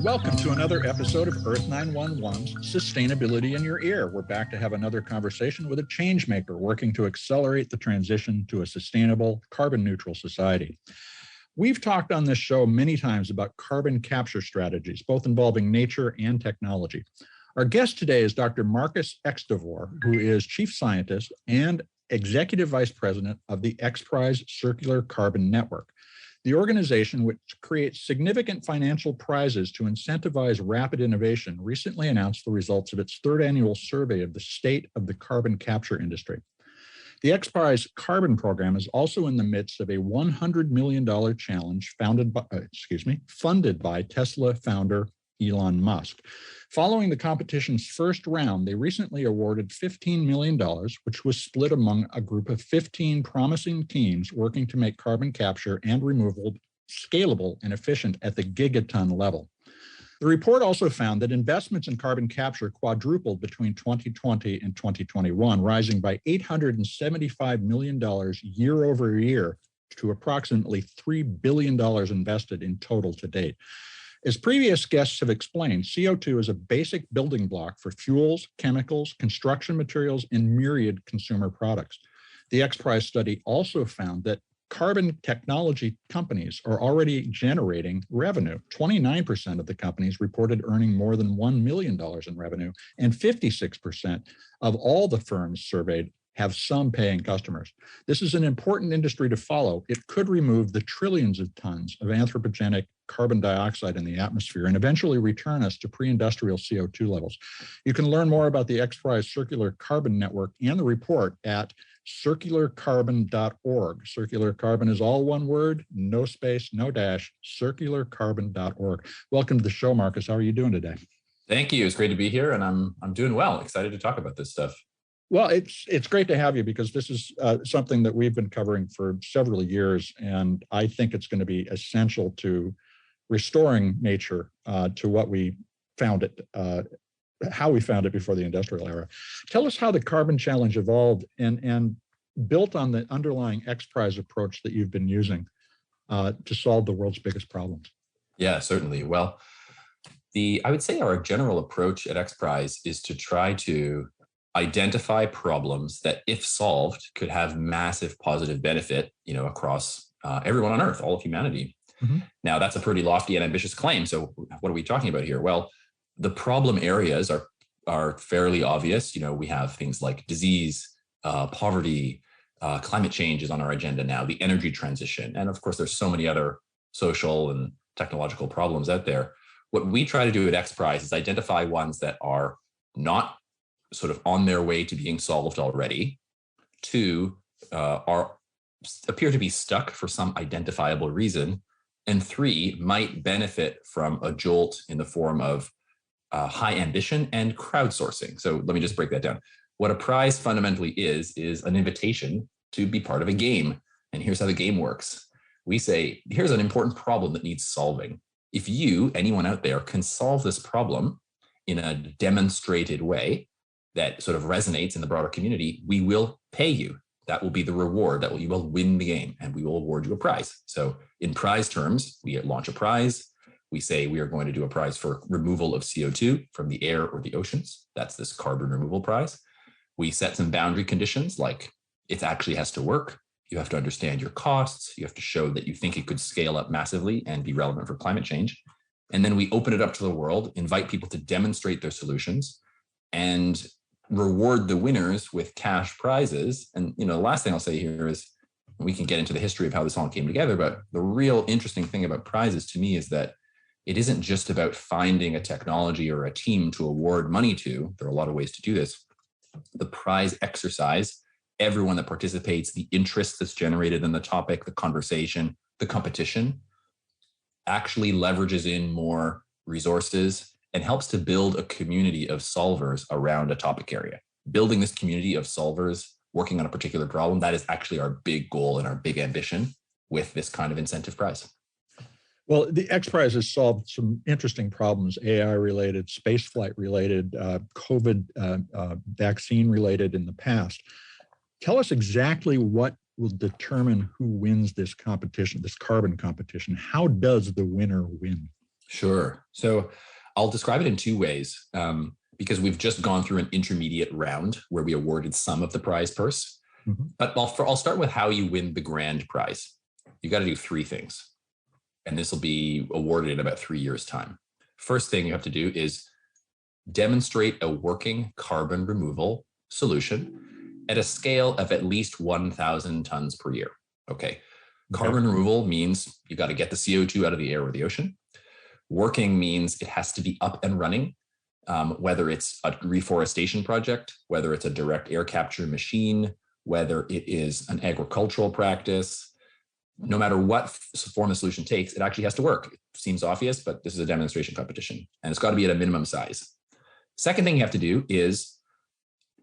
Welcome to another episode of Earth911's Sustainability in Your Ear. We're back to have another conversation with a change maker working to accelerate the transition to a sustainable, carbon-neutral society. We've talked on this show many times about carbon capture strategies, both involving nature and technology. Our guest today is Dr. Marcius Extavour, who is Chief Scientist and Executive Vice President of the XPRIZE Circular Carbon Network. The organization, which creates significant financial prizes to incentivize rapid innovation, recently announced the results of its third annual survey of the state of the carbon capture industry. The XPRIZE Carbon Program is also in the midst of a $100 million challenge funded by Tesla founder Elon Musk. Following the competition's first round, they recently awarded $15 million, which was split among a group of 15 promising teams working to make carbon capture and removal scalable and efficient at the gigaton level. The report also found that investments in carbon capture quadrupled between 2020 and 2021, rising by $875 million year over year to approximately $3 billion invested in total to date. As previous guests have explained, CO2 is a basic building block for fuels, chemicals, construction materials, and myriad consumer products. The XPRIZE study also found that carbon technology companies are already generating revenue. 29% of the companies reported earning more than $1 million in revenue, and 56% of all the firms surveyed have some paying customers. This is an important industry to follow. It could remove the trillions of tons of anthropogenic carbon dioxide in the atmosphere and eventually return us to pre-industrial CO2 levels. You can learn more about the XPRIZE Circular Carbon Network and the report at circularcarbon.org. Circular Carbon is all one word, no space, no dash, circularcarbon.org. Welcome to the show, Marcius. How are you doing today? Thank you. It's great to be here, and I'm doing well. Excited to talk about this stuff. Well, it's great to have you because this is something that we've been covering for several years, and I think it's going to be essential to restoring nature to what we found it, how we found it before the industrial era. Tell us how the carbon challenge evolved and built on the underlying XPRIZE approach that you've been using to solve the world's biggest problems. Yeah, certainly. Well, I would say our general approach at XPRIZE is to try to identify problems that, if solved, could have massive positive benefit, across everyone on Earth, all of humanity. Mm-hmm. Now, that's a pretty lofty and ambitious claim. So what are we talking about here? Well, the problem areas are fairly obvious. We have things like disease, poverty, climate change is on our agenda now, the energy transition. And of course, there's so many other social and technological problems out there. What we try to do at XPRIZE is identify ones that are not sort of on their way to being solved already, two, appear to be stuck for some identifiable reason, and three, might benefit from a jolt in the form of high ambition and crowdsourcing. So let me just break that down. What a prize fundamentally is an invitation to be part of a game. And here's how the game works. We say, here's an important problem that needs solving. If you, anyone out there, can solve this problem in a demonstrated way that sort of resonates in the broader community, we will pay you. That will be the reward. You will win the game, and we will award you a prize. So in prize terms, we launch a prize. We say we are going to do a prize for removal of CO2 from the air or the oceans. That's this carbon removal prize. We set some boundary conditions, like it actually has to work. You have to understand your costs. You have to show that you think it could scale up massively and be relevant for climate change. And then we open it up to the world, invite people to demonstrate their solutions, and reward the winners with cash prizes. And the last thing I'll say here is, we can get into the history of how this all came together, but the real interesting thing about prizes to me is that it isn't just about finding a technology or a team to award money to. There are a lot of ways to do this. The prize exercise, everyone that participates, the interest that's generated in the topic, the conversation, the competition, actually leverages in more resources and helps to build a community of solvers around a topic area. Building this community of solvers working on a particular problem, that is actually our big goal and our big ambition with this kind of incentive prize. Well, the XPRIZE has solved some interesting problems, AI-related, spaceflight-related, COVID vaccine-related in the past. Tell us exactly what will determine who wins this competition, this carbon competition. How does the winner win? Sure. So I'll describe it in two ways, because we've just gone through an intermediate round where we awarded some of the prize purse. Mm-hmm. But I'll start with how you win the grand prize. You got to do three things, and this will be awarded in about 3 years' time. First thing you have to do is demonstrate a working carbon removal solution at a scale of at least 1,000 tons per year. Okay. Carbon removal means you got to get the CO2 out of the air or the ocean. Working means it has to be up and running, whether it's a reforestation project, whether it's a direct air capture machine, whether it is an agricultural practice. No matter what form the solution takes, it actually has to work. It seems obvious, but this is a demonstration competition, and it's got to be at a minimum size. Second thing you have to do is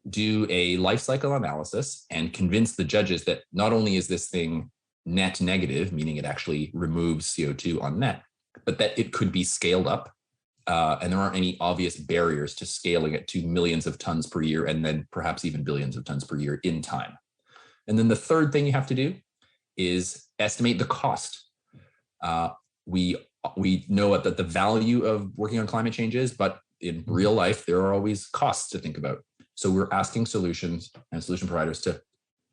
do a life cycle analysis and convince the judges that not only is this thing net negative, meaning it actually removes CO2 on net, but that it could be scaled up, and there aren't any obvious barriers to scaling it to millions of tons per year and then perhaps even billions of tons per year in time. And then the third thing you have to do is estimate the cost. We know that the value of working on climate change is, but in real life, there are always costs to think about. So we're asking solutions and solution providers to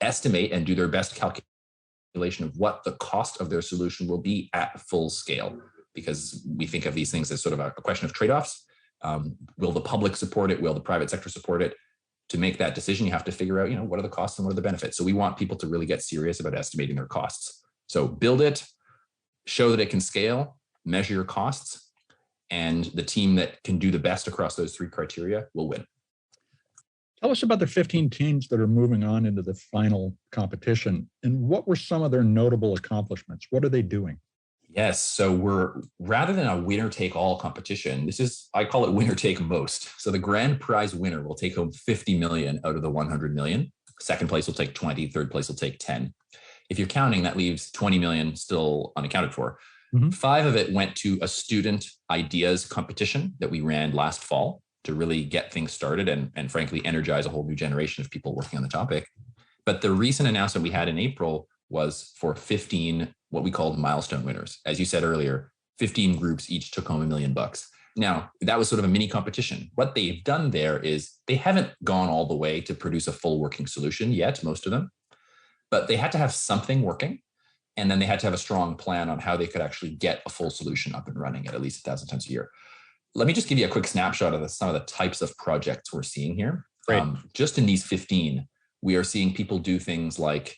estimate and do their best calculation of what the cost of their solution will be at full scale, because we think of these things as sort of a question of trade-offs. Will the public support it? Will the private sector support it? To make that decision, you have to figure out, what are the costs and what are the benefits? So we want people to really get serious about estimating their costs. So build it, show that it can scale, measure your costs, and the team that can do the best across those three criteria will win. Tell us about the 15 teams that are moving on into the final competition, and what were some of their notable accomplishments? What are they doing? Yes. So rather than a winner-take-all competition, I call it winner-take-most. So the grand prize winner will take home 50 million out of the 100 million. Second place will take 20, third place will take 10. If you're counting, that leaves 20 million still unaccounted for. Mm-hmm. 5 of it went to a student ideas competition that we ran last fall to really get things started and frankly, energize a whole new generation of people working on the topic. But the recent announcement we had in April was for 15, what we called milestone winners. As you said earlier, 15 groups each took home $1 million. Now, that was sort of a mini competition. What they've done there is they haven't gone all the way to produce a full working solution yet, most of them, but they had to have something working. And then they had to have a strong plan on how they could actually get a full solution up and running at least 1,000 tons a year. Let me just give you a quick snapshot of some of the types of projects we're seeing here. Right. Just in these 15, we are seeing people do things like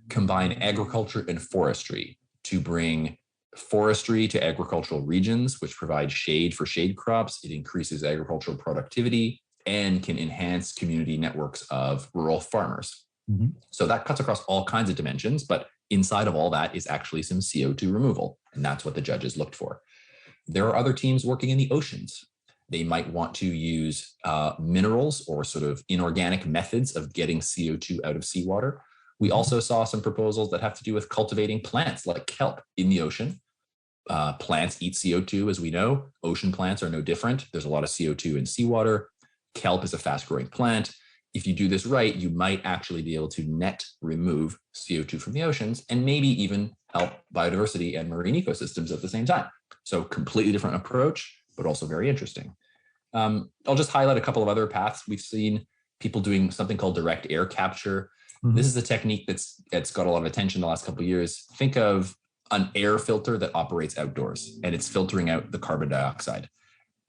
combine agriculture and forestry to bring forestry to agricultural regions, which provide shade for shade crops. It increases agricultural productivity and can enhance community networks of rural farmers. Mm-hmm. So that cuts across all kinds of dimensions, but inside of all that is actually some CO2 removal, and that's what the judges looked for. There are other teams working in the oceans. They might want to use minerals or sort of inorganic methods of getting CO2 out of seawater. We also saw some proposals that have to do with cultivating plants like kelp in the ocean. Plants eat CO2, as we know. Ocean plants are no different. There's a lot of CO2 in seawater. Kelp is a fast-growing plant. If you do this right, you might actually be able to net remove CO2 from the oceans and maybe even help biodiversity and marine ecosystems at the same time. So completely different approach, but also very interesting. I'll just highlight a couple of other paths. We've seen people doing something called direct air capture. Mm-hmm. This is a technique that's got a lot of attention the last couple of years. Think of an air filter that operates outdoors, and it's filtering out the carbon dioxide.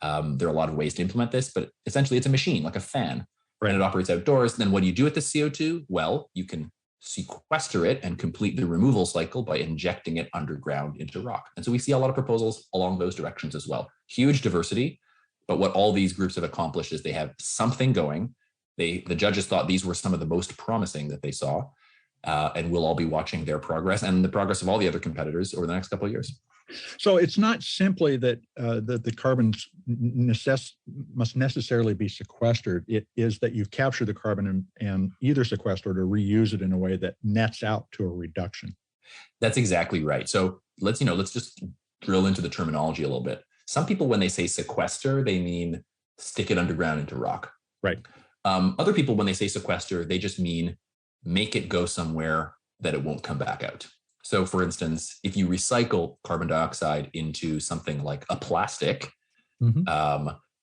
There are a lot of ways to implement this, but essentially it's a machine, like a fan. Right. And it operates outdoors. Then what do you do with the CO2? Well, you can sequester it and complete the removal cycle by injecting it underground into rock. And so we see a lot of proposals along those directions as well. Huge diversity. But what all these groups have accomplished is they have something going. The judges thought these were some of the most promising that they saw. And we'll all be watching their progress and the progress of all the other competitors over the next couple of years. So it's not simply that the carbon must necessarily be sequestered. It is that you capture the carbon and either sequester it or reuse it in a way that nets out to a reduction. That's exactly right. So let's just drill into the terminology a little bit. Some people, when they say sequester, they mean stick it underground into rock. Right. Other people, when they say sequester, they just mean make it go somewhere that it won't come back out. So for instance, if you recycle carbon dioxide into something like a plastic,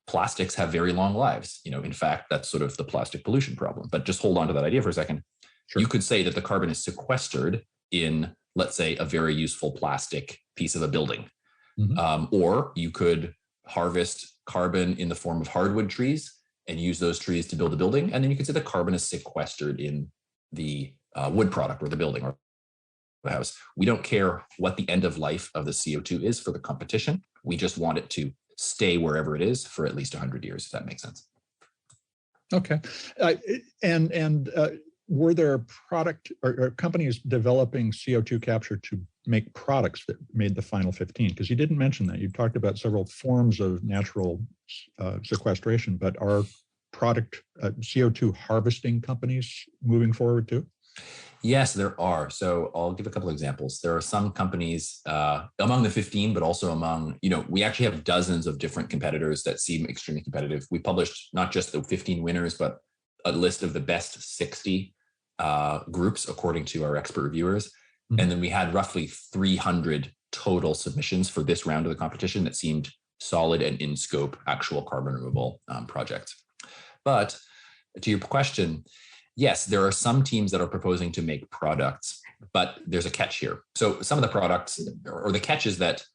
plastics have very long lives. In fact, that's sort of the plastic pollution problem. But just hold on to that idea for a second. Sure. You could say that the carbon is sequestered in, let's say, a very useful plastic piece of a building. Or you could harvest carbon in the form of hardwood trees and use those trees to build a building. And then you could say the carbon is sequestered in the wood product or the building or the house. We don't care what the end of life of the CO2 is for the competition. We just want it to stay wherever it is for at least 100 years, if that makes sense. Okay. Were there product or companies developing CO2 capture to make products that made the final 15? Because you didn't mention that. You talked about several forms of natural sequestration, but are product CO2 harvesting companies moving forward too? Yes, there are. So I'll give a couple of examples. There are some companies among the 15, but also among, we actually have dozens of different competitors that seem extremely competitive. We published not just the 15 winners, but a list of the best 60 groups according to our expert reviewers. And then we had roughly 300 total submissions for this round of the competition that seemed solid and in scope actual carbon removal projects. But to your question, yes, there are some teams that are proposing to make products, but there's a catch here. So some of the products, or the catch is that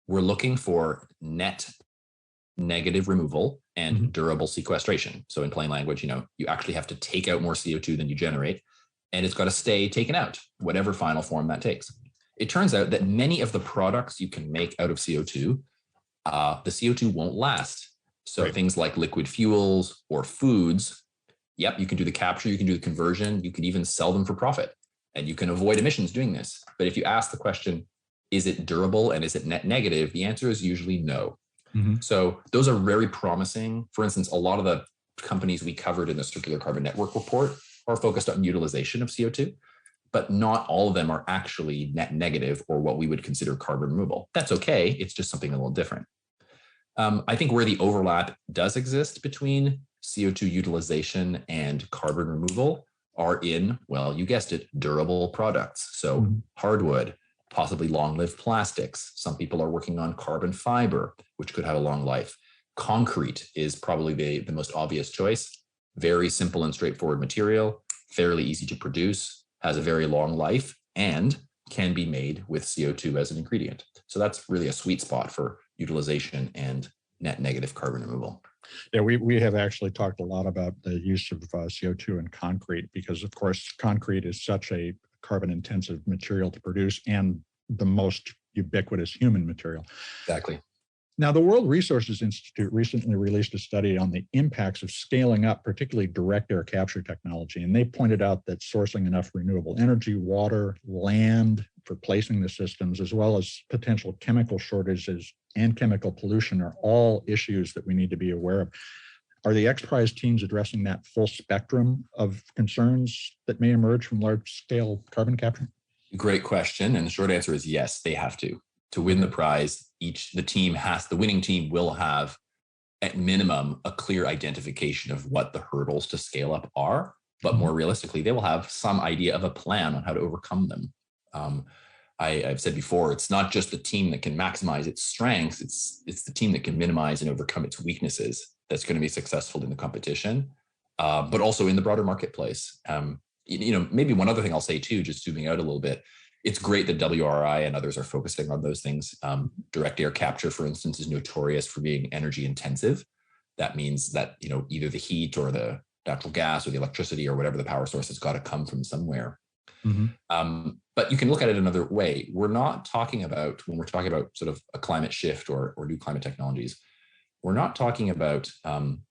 we're looking for net negative removal and durable sequestration. So in plain language, you actually have to take out more CO2 than you generate, and it's got to stay taken out, whatever final form that takes. It turns out that many of the products you can make out of CO2, the CO2 won't last. So things like liquid fuels or foods, yep, you can do the capture, you can do the conversion, you can even sell them for profit, and you can avoid emissions doing this. But if you ask the question, is it durable and is it net negative? The answer is usually no. So those are very promising. For instance, a lot of the companies we covered in the Circular Carbon Network report are focused on utilization of CO2, but not all of them are actually net negative or what we would consider carbon removal. That's okay. It's just something a little different. I think where the overlap does exist between CO2 utilization and carbon removal are in, well, you guessed it, durable products. So hardwood, possibly long-lived plastics. Some people are working on carbon fiber, which could have a long life. Concrete is probably the most obvious choice. Very simple and straightforward material, fairly easy to produce, has a very long life, and can be made with CO2 as an ingredient. So that's really a sweet spot for utilization and net negative carbon removal. Yeah, we have actually talked a lot about the use of CO2 in concrete because, of course, concrete is such a carbon-intensive material to produce and the most ubiquitous human material. Exactly. Now, the World Resources Institute recently released a study on the impacts of scaling up, particularly direct air capture technology. And they pointed out that sourcing enough renewable energy, water, land for placing the systems, as well as potential chemical shortages and chemical pollution are all issues that we need to be aware of. Are the XPRIZE teams addressing that full spectrum of concerns that may emerge from large-scale carbon capture? Great question. And the short answer is yes, they have to. To win the prize, the winning team will have, at minimum, a clear identification of what the hurdles to scale up are. But more realistically, they will have some idea of a plan on how to overcome them. I've said before, it's not just the team that can maximize its strengths, it's the team that can minimize and overcome its weaknesses that's going to be successful in the competition, but also in the broader marketplace. Maybe one other thing I'll say too, just zooming out a little bit, it's great that WRI and others are focusing on those things. Direct air capture, for instance, is notorious for being energy intensive. That means that, either the heat or the natural gas or the electricity or whatever the power source has got to come from somewhere. But you can look at it another way. We're not talking about, when we're talking about sort of a climate shift or new climate technologies, we're not talking about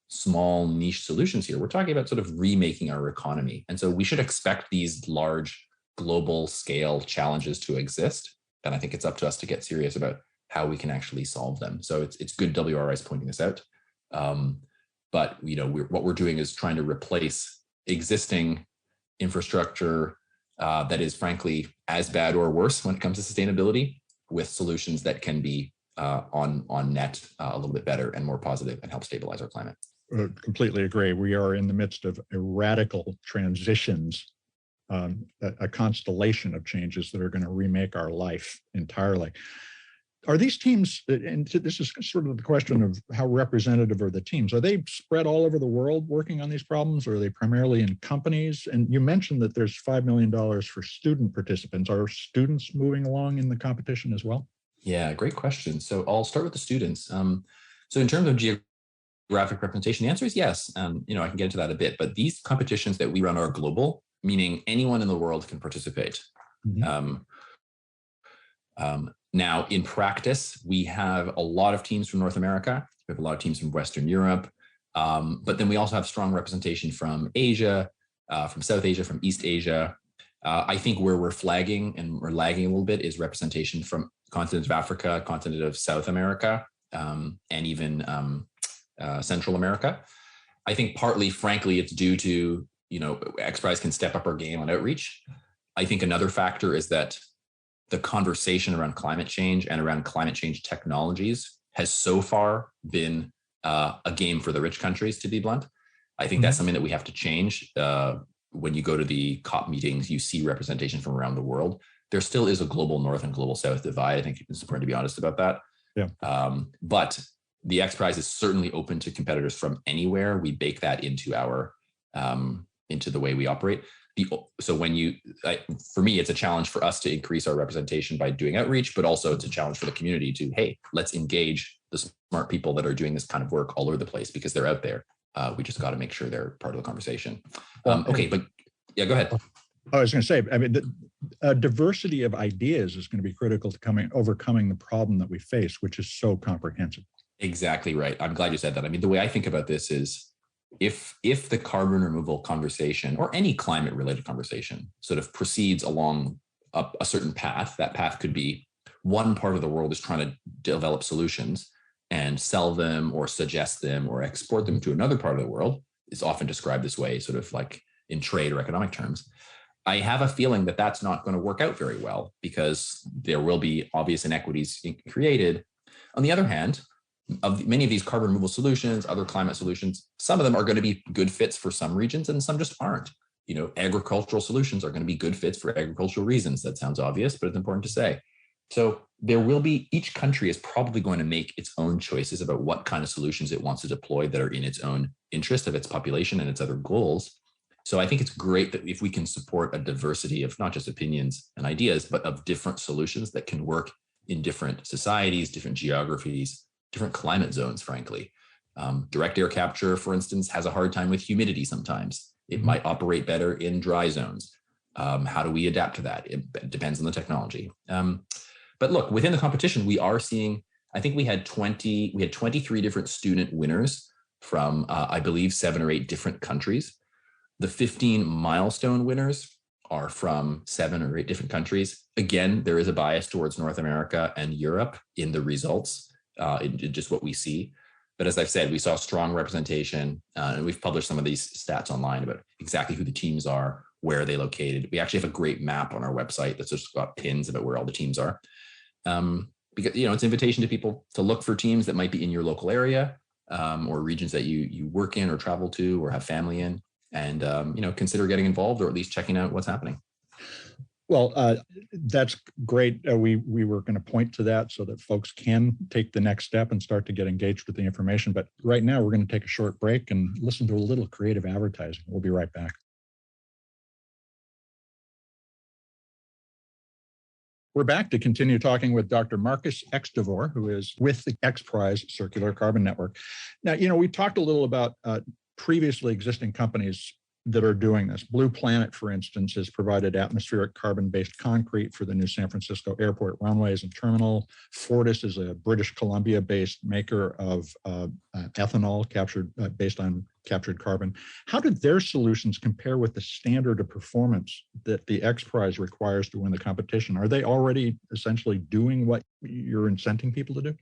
small niche solutions here. We're talking about sort of remaking our economy. And so we should expect these large global scale challenges to exist. And I think it's up to us to get serious about how we can actually solve them. So it's good WRI is pointing this out. But what we're doing is trying to replace existing infrastructure that is frankly as bad or worse when it comes to sustainability with solutions that can be on net a little bit better and more positive and help stabilize our climate. Completely agree. We are in the midst of radical transitions a constellation of changes that are going to remake our life entirely. Are these teams, and this is sort of the question of how representative are the teams, are they spread all over the world working on these problems, or are they primarily in companies? And you mentioned that there's $5 million for student participants. Are students moving along in the competition as well? Yeah, great question. So I'll start with the students. So in terms of geographic representation, the answer is yes. I can get into that a bit, but these competitions that we run are global, meaning anyone in the world can participate. Mm-hmm. Now, in practice, we have a lot of teams from North America. We have a lot of teams from Western Europe. But then we also have strong representation from Asia, from South Asia, from East Asia. I think where we're flagging and we're lagging a little bit is representation from continent of Africa, continent of South America, and even Central America. I think partly, frankly, it's due to, XPRIZE can step up our game on outreach. I think another factor is that the conversation around climate change and around climate change technologies has so far been a game for the rich countries, to be blunt. I think that's something that we have to change. When you go to the COP meetings, you see representation from around the world. There still is a global North and global South divide. I think it's important to be honest about that. Yeah. But the XPRIZE is certainly open to competitors from anywhere. We bake that into our into the way we operate. So for me, it's a challenge for us to increase our representation by doing outreach, but also it's a challenge for the community to, hey, let's engage the smart people that are doing this kind of work all over the place because they're out there. We just got to make sure they're part of the conversation. Okay, but yeah, go ahead. I was going to say, I mean, the diversity of ideas is going to be critical to overcoming the problem that we face, which is so comprehensive. Exactly right. I'm glad you said that. I mean, the way I think about this is if the carbon removal conversation or any climate related conversation sort of proceeds along a certain path, that path could be one part of the world is trying to develop solutions and sell them or suggest them or export them to another part of the world. It's often described this way, sort of like in trade or economic terms. I have a feeling that that's not going to work out very well because there will be obvious inequities created. On the other hand, of many of these carbon removal solutions, other climate solutions, some of them are going to be good fits for some regions and some just aren't. Agricultural solutions are going to be good fits for agricultural reasons. That sounds obvious, but it's important to say. So there will be, each country is probably going to make its own choices about what kind of solutions it wants to deploy that are in its own interest of its population and its other goals. So I think it's great that if we can support a diversity of not just opinions and ideas, but of different solutions that can work in different societies, different geographies, different climate zones, frankly. Direct air capture, for instance, has a hard time with humidity sometimes. It might operate better in dry zones. How do we adapt to that? It depends on the technology. But look, within the competition, we are seeing, I think we had 23 different student winners from, I believe, 7 or 8 different countries. The 15 milestone winners are from 7 or 8 different countries. Again, there is a bias towards North America and Europe in the results, in just what we see. But as I've said, we saw strong representation, and we've published some of these stats online about exactly who the teams are, where are they located. We actually have a great map on our website that's just got pins about where all the teams are. Because it's an invitation to people to look for teams that might be in your local area, or regions that you work in or travel to or have family in, and consider getting involved or at least checking out what's happening. Well, that's great. We were going to point to that so that folks can take the next step and start to get engaged with the information. But right now, we're going to take a short break and listen to a little creative advertising. We'll be right back. We're back to continue talking with Dr. Marcius Extavour, who is with the XPRIZE Circular Carbon Network. Now, we talked a little about previously existing companies that are doing this. Blue Planet, for instance, has provided atmospheric carbon-based concrete for the new San Francisco airport runways and terminal. Fortis is a British Columbia-based maker of ethanol based on captured carbon. How did their solutions compare with the standard of performance that the XPRIZE requires to win the competition? Are they already essentially doing what you're incenting people to do?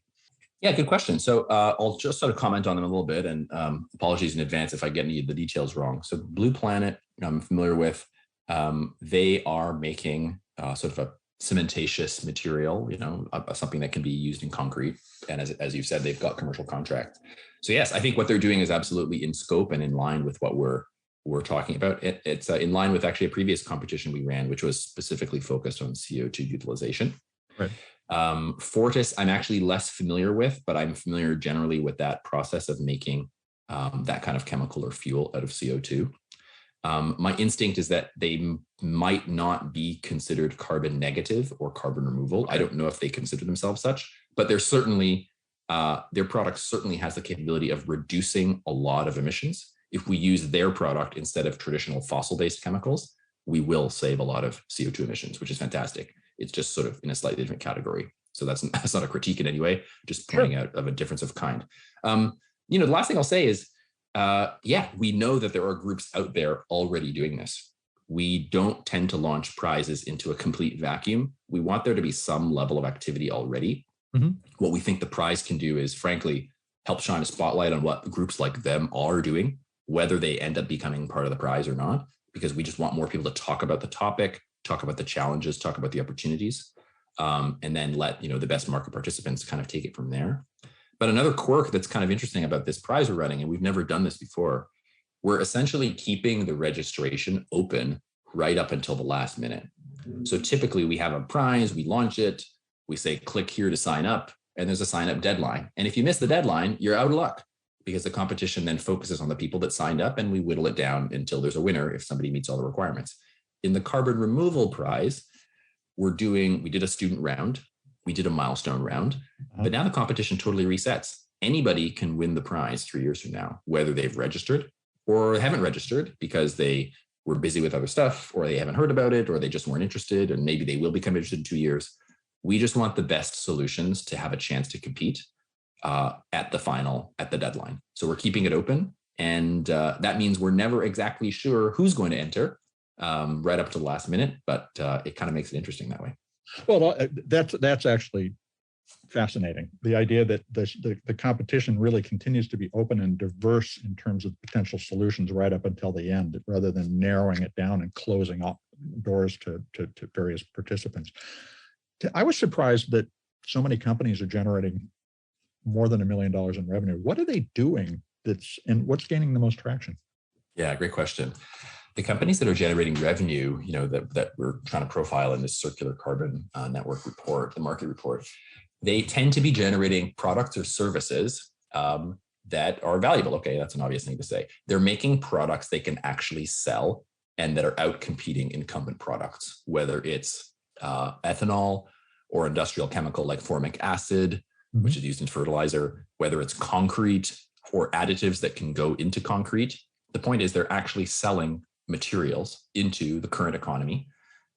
Yeah, good question. So I'll just sort of comment on them a little bit, and apologies in advance if I get any of the details wrong. So Blue Planet, I'm familiar with. They are making sort of a cementatious material, something that can be used in concrete. And as you've said, they've got commercial contracts. So yes, I think what they're doing is absolutely in scope and in line with what we're we're talking about. It's in line with actually a previous competition we ran, which was specifically focused on CO2 utilization. Right. Fortis, I'm actually less familiar with, but I'm familiar generally with that process of making that kind of chemical or fuel out of CO2. My instinct is that they might not be considered carbon negative or carbon removal. I don't know if they consider themselves such, but they're certainly, their product certainly has the capability of reducing a lot of emissions. If we use their product instead of traditional fossil-based chemicals, we will save a lot of CO2 emissions, which is fantastic. It's just sort of in a slightly different category. So that's not a critique in any way, just pointing out of a difference of kind. The last thing I'll say is, we know that there are groups out there already doing this. We don't tend to launch prizes into a complete vacuum. We want there to be some level of activity already. Mm-hmm. What we think the prize can do is, frankly, help shine a spotlight on what groups like them are doing, whether they end up becoming part of the prize or not, because we just want more people to talk about the topic, talk about the challenges, talk about the opportunities, and then let the best market participants kind of take it from there. But another quirk that's kind of interesting about this prize we're running, and we've never done this before, we're essentially keeping the registration open right up until the last minute. So typically we have a prize, we launch it, we say, click here to sign up, and there's a sign up deadline. And if you miss the deadline, you're out of luck, because the competition then focuses on the people that signed up, and we whittle it down until there's a winner if somebody meets all the requirements. In the carbon removal prize, we did a student round, we did a milestone round, but now the competition totally resets. Anybody can win the prize 3 years from now, whether they've registered or haven't registered because they were busy with other stuff, or they haven't heard about it, or they just weren't interested, and maybe they will become interested in 2 years. We just want the best solutions to have a chance to compete at the deadline. So we're keeping it open, and that means we're never exactly sure who's going to enter right up to the last minute, but it kind of makes it interesting that way. Well, that's actually fascinating. The idea that the competition really continues to be open and diverse in terms of potential solutions right up until the end, rather than narrowing it down and closing up doors to various participants. I was surprised that so many companies are generating more than $1 million in revenue. What are they doing and what's gaining the most traction? Yeah, great question. The companies that are generating revenue, that we're trying to profile in this Circular Carbon Network report, the market report, they tend to be generating products or services that are valuable. Okay, that's an obvious thing to say. They're making products they can actually sell and that are out competing incumbent products, whether it's ethanol or industrial chemical like formic acid, which is used in fertilizer, whether it's concrete or additives that can go into concrete. The point is they're actually selling materials into the current economy.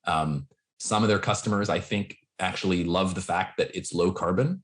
Some of their customers, I think, actually love the fact that it's low carbon,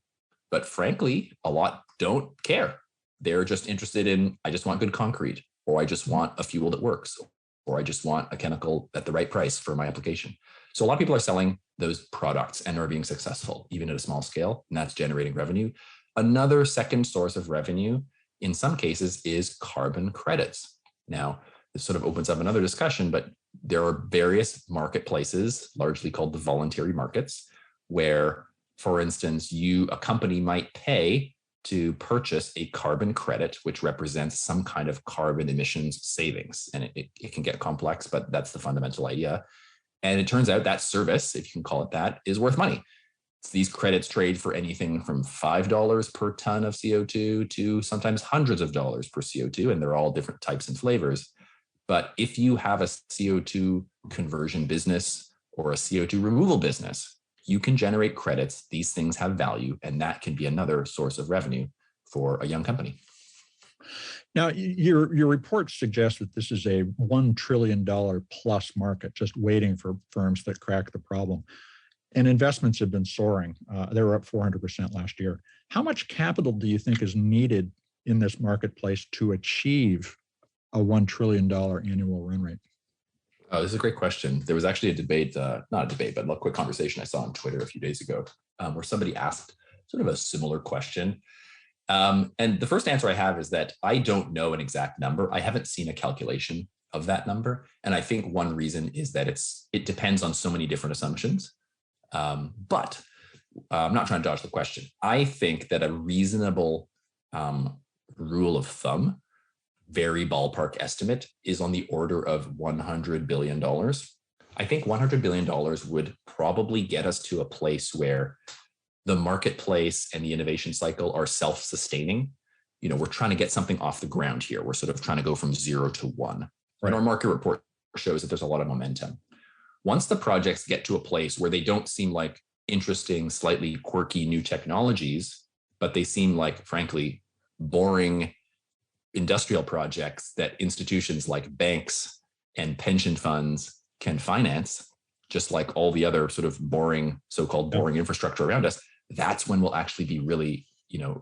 but frankly, a lot don't care. They're just interested in, I just want good concrete, or I just want a fuel that works, or I just want a chemical at the right price for my application. So a lot of people are selling those products and are being successful, even at a small scale, and that's generating revenue. Another second source of revenue, in some cases, is carbon credits. Now, this sort of opens up another discussion, but there are various marketplaces, largely called the voluntary markets, where, for instance, a company might pay to purchase a carbon credit, which represents some kind of carbon emissions savings. And it can get complex, but that's the fundamental idea. And it turns out that service, if you can call it that, is worth money. These credits trade for anything from $5 per ton of CO2 to sometimes hundreds of dollars per CO2, and they're all different types and flavors. But if you have a CO2 conversion business or a CO2 removal business, you can generate credits. These things have value, and that can be another source of revenue for a young company. Now, your report suggests that this is a $1 trillion plus market, just waiting for firms that crack the problem. And investments have been soaring. They were up 400% last year. How much capital do you think is needed in this marketplace to achieve a $1 trillion annual run rate? Oh, this is a great question. There was actually a debate, not a debate, but a quick conversation I saw on Twitter a few days ago where somebody asked sort of a similar question. And the first answer I have is that I don't know an exact number. I haven't seen a calculation of that number. And I think one reason is that it depends on so many different assumptions. But I'm not trying to dodge the question. I think that a reasonable rule of thumb very ballpark estimate is on the order of $100 billion. I think $100 billion would probably get us to a place where the marketplace and the innovation cycle are self-sustaining. We're trying to get something off the ground here. We're sort of trying to go from 0 to 1. Right. And our market report shows that there's a lot of momentum. Once the projects get to a place where they don't seem like interesting, slightly quirky new technologies, but they seem like, frankly, boring industrial projects that institutions like banks and pension funds can finance, just like all the other sort of boring, so-called boring infrastructure around us, that's when we'll actually be really,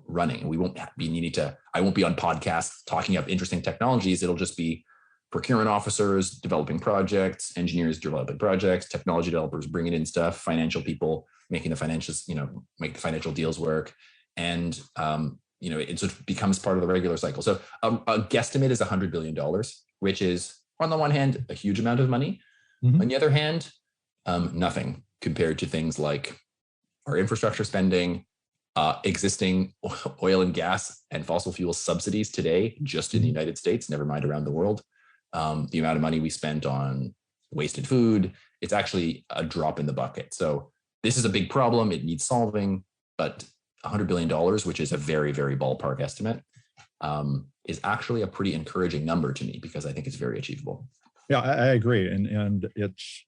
running. We won't be needing to, I won't be on podcasts talking up interesting technologies. It'll just be procurement officers developing projects, engineers developing projects, technology developers bringing in stuff, financial people making the financials, make the financial deals work. And, it sort of becomes part of the regular cycle. So a guesstimate is $100 billion, which is on the one hand, a huge amount of money. Mm-hmm. On the other hand, nothing compared to things like our infrastructure spending, existing oil and gas and fossil fuel subsidies today, just in the United States, never mind around the world. The amount of money we spent on wasted food, it's actually a drop in the bucket. So this is a big problem. It needs solving, but $100 billion, which is a very, very ballpark estimate, is actually a pretty encouraging number to me because I think it's very achievable. Yeah, I agree. And it's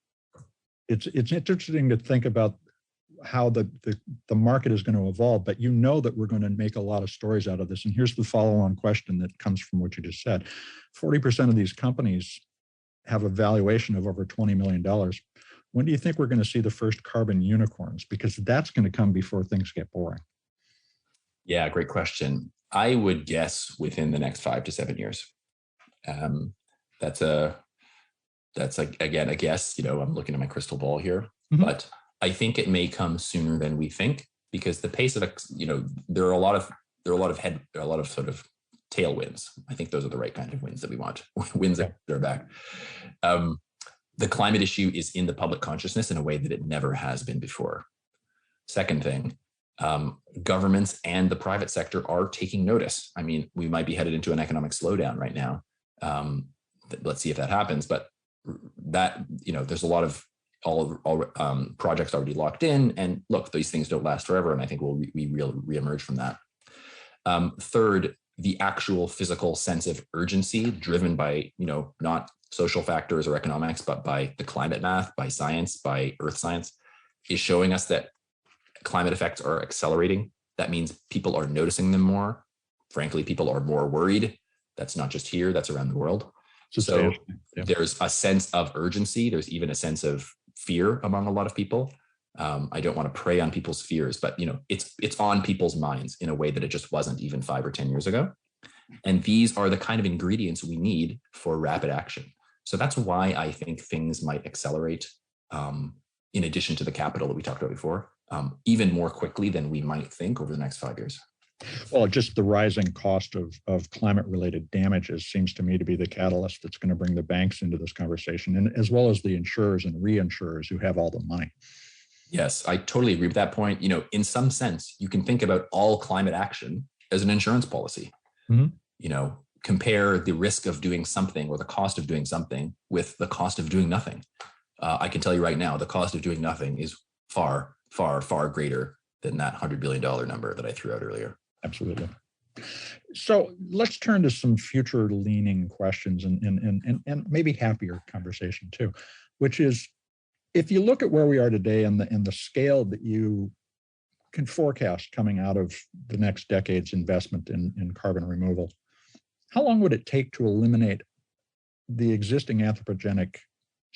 interesting to think about how the market is going to evolve, but that we're going to make a lot of stories out of this. And here's the follow-on question that comes from what you just said. 40% of these companies have a valuation of over $20 million. When do you think we're going to see the first carbon unicorns? Because that's going to come before things get boring. Yeah, great question. I would guess within the next 5 to 7 years. That's again, a guess, I'm looking at my crystal ball here, but I think it may come sooner than we think because the pace of, there are a lot of sort of tailwinds. I think those are the right kind of winds that we want. Winds that are back. The climate issue is in the public consciousness in a way that it never has been before. Second thing, governments and the private sector are taking notice. I mean, we might be headed into an economic slowdown right now. Let's see if that happens. But that, there's a lot of projects already locked in. And look, these things don't last forever. And I think we reemerge from that. Third, the actual physical sense of urgency driven by, not social factors or economics, but by the climate math, by science, by earth science, is showing us that climate effects are accelerating. That means people are noticing them more. Frankly, people are more worried. That's not just here, that's around the world. So there's a sense of urgency. There's even a sense of fear among a lot of people. I don't want to prey on people's fears, but it's on people's minds in a way that it just wasn't even 5 or 10 years ago. And these are the kind of ingredients we need for rapid action. So that's why I think things might accelerate, in addition to the capital that we talked about before, even more quickly than we might think over the next 5 years. Well, just the rising cost of climate-related damages seems to me to be the catalyst that's going to bring the banks into this conversation, and as well as the insurers and reinsurers who have all the money. Yes, I totally agree with that point. In some sense, you can think about all climate action as an insurance policy. Mm-hmm. Compare the risk of doing something or the cost of doing something with the cost of doing nothing. I can tell you right now, the cost of doing nothing is far, far, far greater than that $100 billion number that I threw out earlier. Absolutely. So let's turn to some future-leaning questions and maybe happier conversation too, which is, if you look at where we are today and the scale that you can forecast coming out of the next decade's investment in carbon removal, how long would it take to eliminate the existing anthropogenic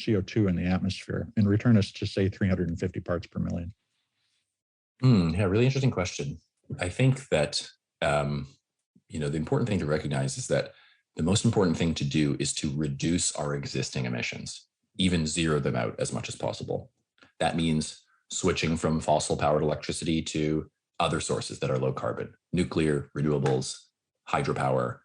CO2 in the atmosphere and return us to, say, 350 parts per million? Yeah, really interesting question. I think that, the important thing to recognize is that the most important thing to do is to reduce our existing emissions, even zero them out as much as possible. That means switching from fossil-powered electricity to other sources that are low carbon, nuclear, renewables, hydropower,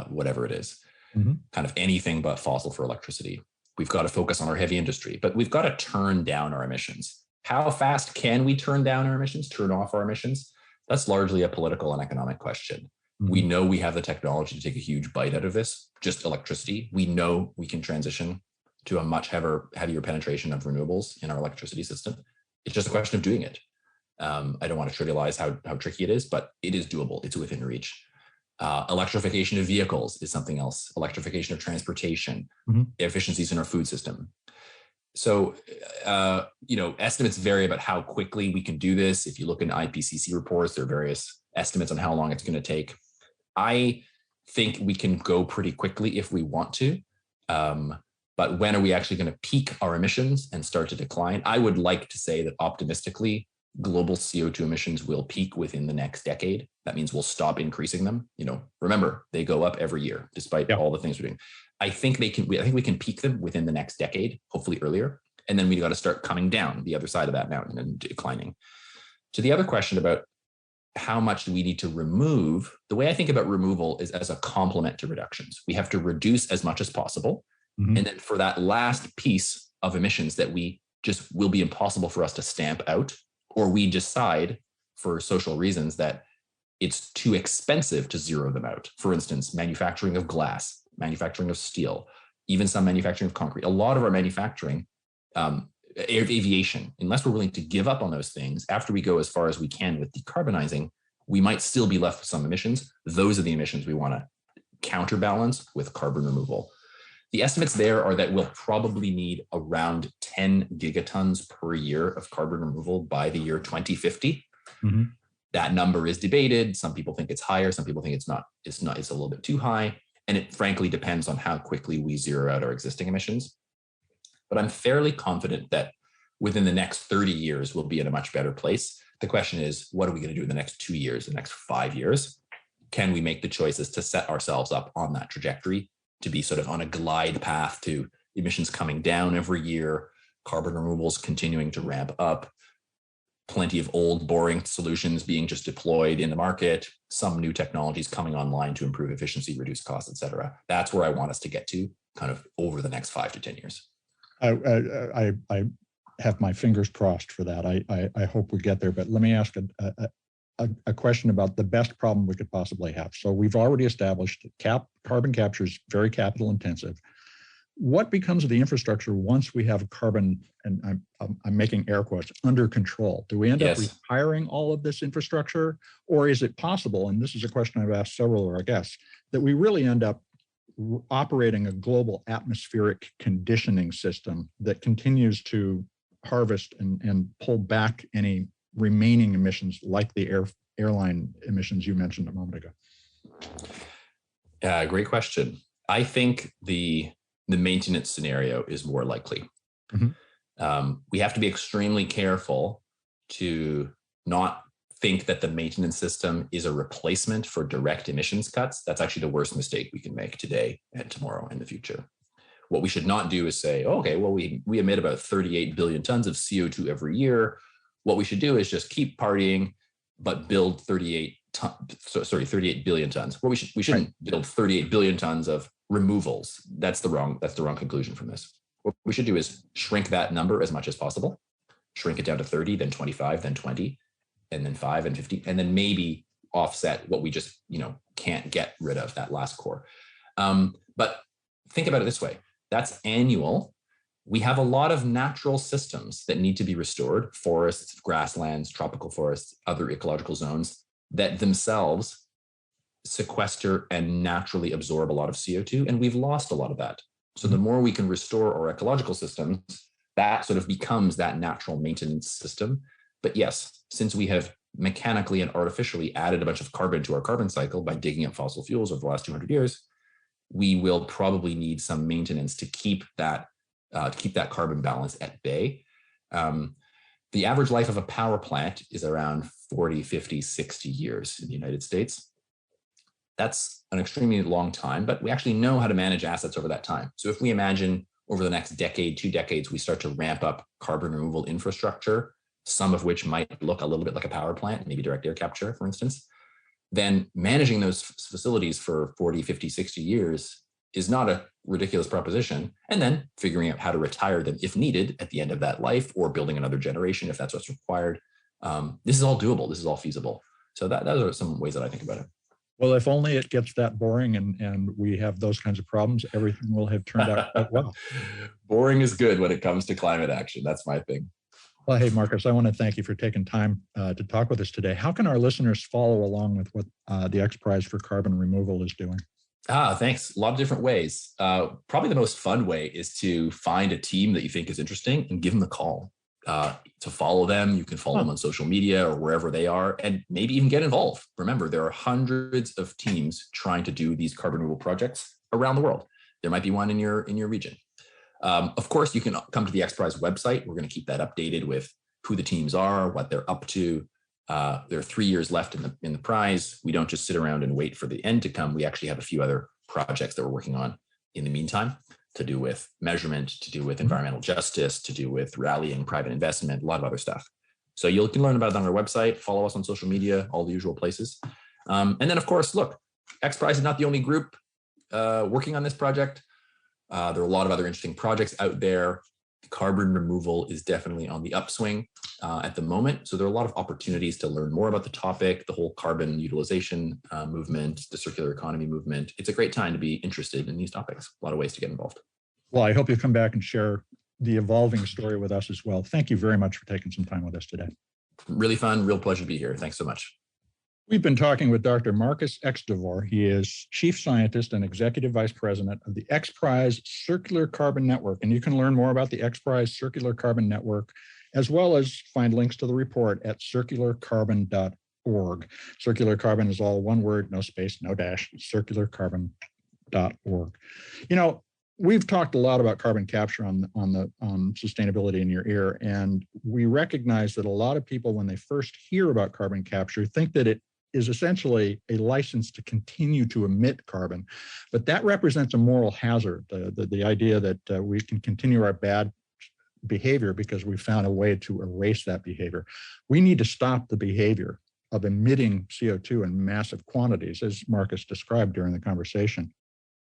whatever it is, kind of anything but fossil for electricity. We've got to focus on our heavy industry, but we've got to turn down our emissions. How fast can we turn down our emissions, turn off our emissions? That's largely a political and economic question. We know we have the technology to take a huge bite out of this, just electricity. We know we can transition to a much heavier penetration of renewables in our electricity system. It's just a question of doing it. I don't want to trivialize how tricky it is, but it is doable. It's within reach. Electrification of vehicles is something else. Electrification of transportation, efficiencies in our food system. So, estimates vary about how quickly we can do this. If you look in IPCC reports, there are various estimates on how long it's going to take. I think we can go pretty quickly if we want to. But when are we actually going to peak our emissions and start to decline? I would like to say that optimistically, global CO2 emissions will peak within the next decade. That means we'll stop increasing them. Remember, they go up every year, despite all the things we're doing. I think we can peak them within the next decade, hopefully earlier. And then we got to start coming down the other side of that mountain and declining. To the other question about how much do we need to remove, the way I think about removal is as a complement to reductions. We have to reduce as much as possible. And then for that last piece of emissions that we just will be impossible for us to stamp out, or we decide for social reasons that it's too expensive to zero them out. For instance, manufacturing of glass, manufacturing of steel, even some manufacturing of concrete. A lot of our manufacturing, aviation, unless we're willing to give up on those things, after we go as far as we can with decarbonizing, we might still be left with some emissions. Those are the emissions we want to counterbalance with carbon removal. The estimates there are that we'll probably need around 10 gigatons per year of carbon removal by the year 2050. That number is debated. Some people think it's higher. Some people think it's not. It's a little bit too high. And it frankly depends on how quickly we zero out our existing emissions. But I'm fairly confident that within the next 30 years, we'll be in a much better place. The question is, what are we going to do in the next 2 years, the next 5 years? Can we make the choices to set ourselves up on that trajectory to be sort of on a glide path to emissions coming down every year, carbon removals continuing to ramp up, plenty of old boring solutions being just deployed in the market, some new technologies coming online to improve efficiency, reduce costs, et cetera. That's where I want us to get to kind of over the next 5 to 10 years. I have my fingers crossed for that. I hope we get there, but let me ask a question about the best problem we could possibly have. So we've already established carbon capture is very capital intensive. What becomes of the infrastructure once we have carbon, and I'm making air quotes, under control? Do we end up retiring all of this infrastructure? Or is it possible, and this is a question I've asked several of our guests, that we really end up operating a global atmospheric conditioning system that continues to harvest and pull back any remaining emissions like the airline emissions you mentioned a moment ago? Great question. I think the maintenance scenario is more likely. We have to be extremely careful to not think that the maintenance system is a replacement for direct emissions cuts. That's actually the worst mistake we can make today and tomorrow and the future. What we should not do is say, okay, well, we emit about 38 billion tons of CO2 every year. What we should do is just keep partying, but build 38 billion tons. Well, we shouldn't build 38 billion tons of removals. That's the wrong conclusion from this. What we should do is shrink that number as much as possible, shrink it down to 30, then 25, then 20, and then 5 and 50, and then maybe offset what we just, can't get rid of, that last core. But think about it this way. That's annual. We have a lot of natural systems that need to be restored, forests, grasslands, tropical forests, other ecological zones that themselves sequester and naturally absorb a lot of CO2. And we've lost a lot of that. So the more we can restore our ecological systems, that sort of becomes that natural maintenance system. But yes, since we have mechanically and artificially added a bunch of carbon to our carbon cycle by digging up fossil fuels over the last 200 years, we will probably need some maintenance to keep that carbon balance at bay. The average life of a power plant is around 40, 50, 60 years in the United States. That's an extremely long time, but we actually know how to manage assets over that time. So if we imagine over the next decade, 2 decades, we start to ramp up carbon removal infrastructure, some of which might look a little bit like a power plant, maybe direct air capture, for instance, then managing those facilities for 40, 50, 60 years is not a ridiculous proposition. And then figuring out how to retire them if needed at the end of that life, or building another generation if that's what's required. This is all doable. This is all feasible. So those are some ways that I think about it. Well, if only it gets that boring and we have those kinds of problems, everything will have turned out quite well. Boring is good when it comes to climate action. That's my thing. Well, hey, Marcus, I want to thank you for taking time to talk with us today. How can our listeners follow along with what the XPRIZE for Carbon Removal is doing? Thanks. A lot of different ways. Probably the most fun way is to find a team that you think is interesting and give them a call. To follow them, you can follow them on social media or wherever they are, and maybe even get involved. Remember, there are hundreds of teams trying to do these carbon removal projects around the world. There might be one in your region. Of course, you can come to the XPRIZE website. We're going to keep that updated with who the teams are, what they're up to. There are 3 years left in the prize. We don't just sit around and wait for the end to come. We actually have a few other projects that we're working on in the meantime, to do with measurement, to do with environmental justice, to do with rallying private investment, a lot of other stuff. So you can learn about it on our website, follow us on social media, all the usual places. And then, of course, look, XPRIZE is not the only group working on this project. There are a lot of other interesting projects out there. Carbon removal is definitely on the upswing at the moment. So there are a lot of opportunities to learn more about the topic, the whole carbon utilization movement, the circular economy movement. It's a great time to be interested in these topics. A lot of ways to get involved. Well, I hope you'll come back and share the evolving story with us as well. Thank you very much for taking some time with us today. Really fun, real pleasure to be here. Thanks so much. We've been talking with Dr. Marcius Extavour. He is Chief Scientist and Executive Vice President of the XPRIZE Circular Carbon Network. And you can learn more about the XPRIZE Circular Carbon Network, as well as find links to the report at circularcarbon.org. Circular Carbon is all one word, no space, no dash, circularcarbon.org. You know, we've talked a lot about carbon capture on Sustainability in Your Ear, and we recognize that a lot of people, when they first hear about carbon capture, think that it is essentially a license to continue to emit carbon. But that represents a moral hazard, the idea that we can continue our bad behavior because we found a way to erase that behavior. We need to stop the behavior of emitting CO2 in massive quantities, as Marcus described during the conversation.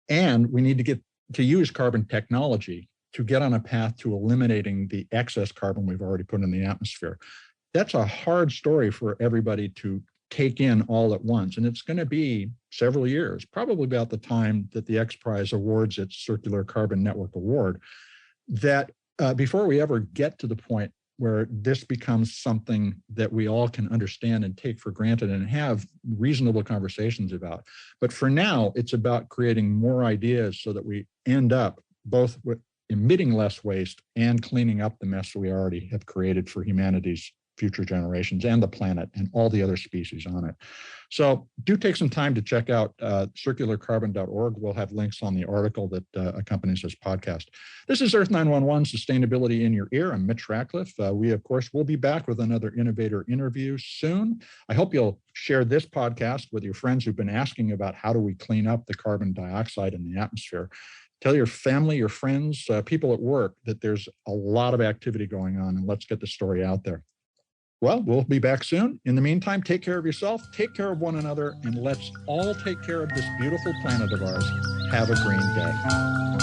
And we need to get to use carbon technology to get on a path to eliminating the excess carbon we've already put in the atmosphere. That's a hard story for everybody to take in all at once. And it's going to be several years, probably about the time that the XPRIZE awards its Circular Carbon Network Award, that before we ever get to the point where this becomes something that we all can understand and take for granted and have reasonable conversations about. But for now, it's about creating more ideas so that we end up both with emitting less waste and cleaning up the mess we already have created for humanity's future generations and the planet and all the other species on it. So do take some time to check out circularcarbon.org. We'll have links on the article that accompanies this podcast. This is Earth911, Sustainability in Your Ear. I'm Mitch Ratcliffe. We, of course, will be back with another innovator interview soon. I hope you'll share this podcast with your friends who've been asking about how do we clean up the carbon dioxide in the atmosphere. Tell your family, your friends, people at work that there's a lot of activity going on, and let's get the story out there. Well, we'll be back soon. In the meantime, take care of yourself, take care of one another, and let's all take care of this beautiful planet of ours. Have a green day.